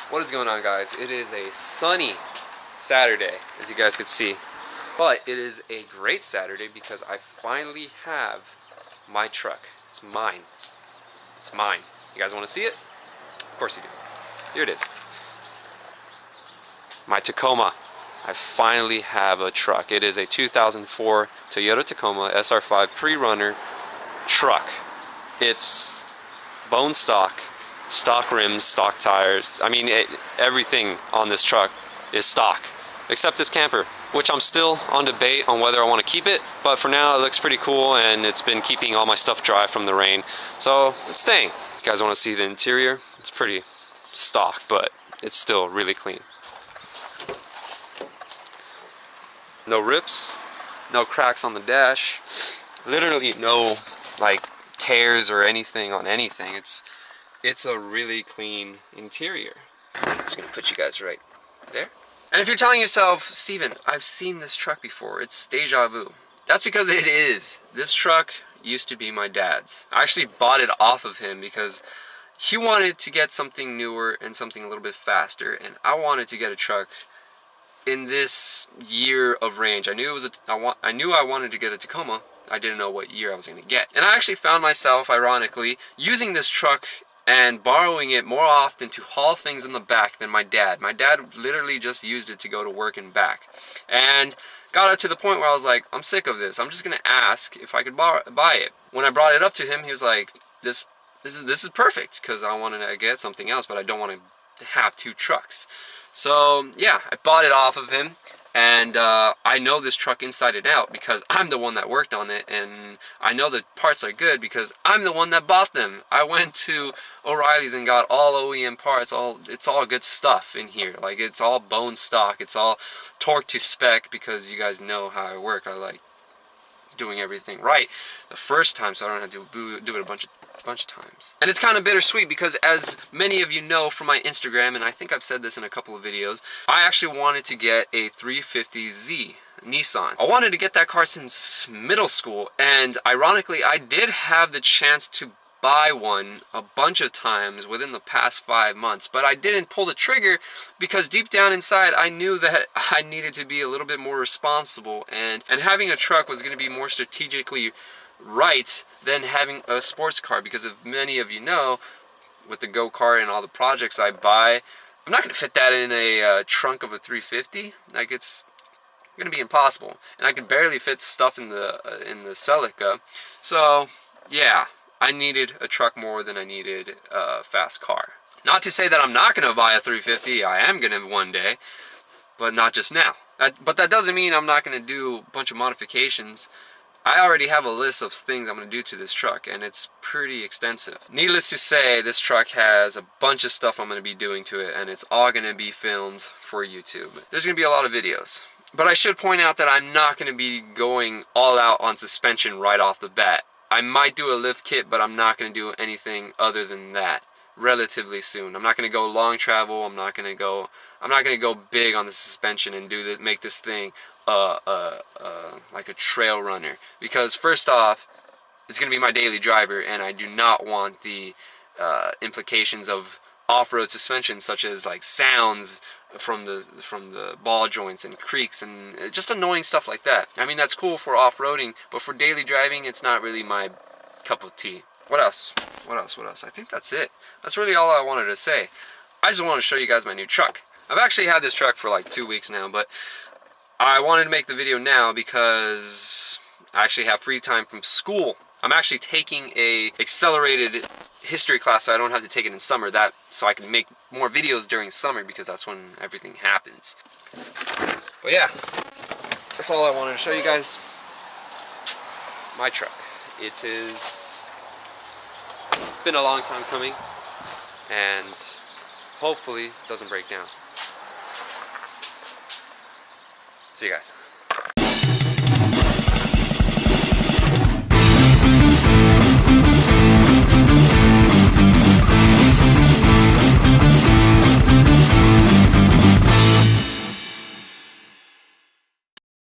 What is going on, guys? It is a sunny Saturday, as you guys can see, but it is a great Saturday because I finally have my truck. It's mine. It's mine. You guys want to see it? Of course you do. Here it is. My Tacoma. I finally have a truck. It is a 2004 Toyota Tacoma SR5 pre-runner truck. It's bone stock rims, stock tires. I mean, everything on this truck is stock, except this camper, which I'm still on debate on whether I want to keep it, but for now it looks pretty cool and it's been keeping all my stuff dry from the rain, so it's staying. You guys want to see the interior? It's pretty stock, but it's still really clean. No rips, no cracks on the dash, literally no like tears or anything on anything. It's a really clean interior. I'm just gonna put you guys right there. And if you're telling yourself, Steven, I've seen this truck before, it's deja vu. That's because it is. This truck used to be my dad's. I actually bought it off of him because he wanted to get something newer and something a little bit faster, and I wanted to get a truck in this year of range. I knew I wanted to get a Tacoma. I didn't know what year I was going to get. And I actually found myself, ironically, using this truck and borrowing it more often to haul things in the back than my dad. My dad literally just used it to go to work and back. And got it to the point where I was like, I'm sick of this. I'm just going to ask if I could buy it. When I brought it up to him, he was like, this is perfect, because I wanted to get something else, but I don't want to have two trucks. So yeah, I bought it off of him, and I know this truck inside and out because I'm the one that worked on it, and I know the parts are good because I'm the one that bought them. I went to O'Reilly's and got all OEM parts. It's all good stuff in here. Like, it's all bone stock. It's all torque to spec, because you guys know how I work. I like doing everything right the first time, so I don't have to do it a bunch of times. And it's kind of bittersweet because, as many of you know from my Instagram, and I think I've said this in a couple of videos, I actually wanted to get a 350Z Nissan. I wanted to get that car since middle school, and ironically I did have the chance to buy one a bunch of times within the past 5 months, but I didn't pull the trigger because deep down inside I knew that I needed to be a little bit more responsible, and having a truck was going to be more strategically right than having a sports car, because if many of you know, with the go-kart and all the projects I buy, I'm not going to fit that in a trunk of a 350. Like, it's going to be impossible, and I could barely fit stuff in the Celica. So yeah, I needed a truck more than I needed a fast car. Not to say that I'm not going to buy a 350. I am going to one day, but not just now. But that doesn't mean I'm not going to do a bunch of modifications. I already have a list of things I'm going to do to this truck, and it's pretty extensive. Needless to say, this truck has a bunch of stuff I'm going to be doing to it, and it's all going to be filmed for YouTube. There's going to be a lot of videos. But I should point out that I'm not going to be going all out on suspension right off the bat. I might do a lift kit, but I'm not going to do anything other than that relatively soon. I'm not going to go long travel. I'm not going to go big on the suspension and make this thing like a trail runner, because first off, it's going to be my daily driver, and I do not want the implications of off-road suspension, such as like sounds from the ball joints and creaks and just annoying stuff like that. I mean, that's cool for off-roading, but for daily driving, it's not really my cup of tea. What else? I think that's it. That's really all I wanted to say. I just want to show you guys my new truck. I've actually had this truck for like 2 weeks now, but I wanted to make the video now because I actually have free time from school. I'm actually taking a accelerated history class, so I don't have to take it in summer, so I can make more videos during summer, because that's when everything happens. But yeah, that's all I wanted to show you guys. My truck. It's been a long time coming, and hopefully doesn't break down. See you guys.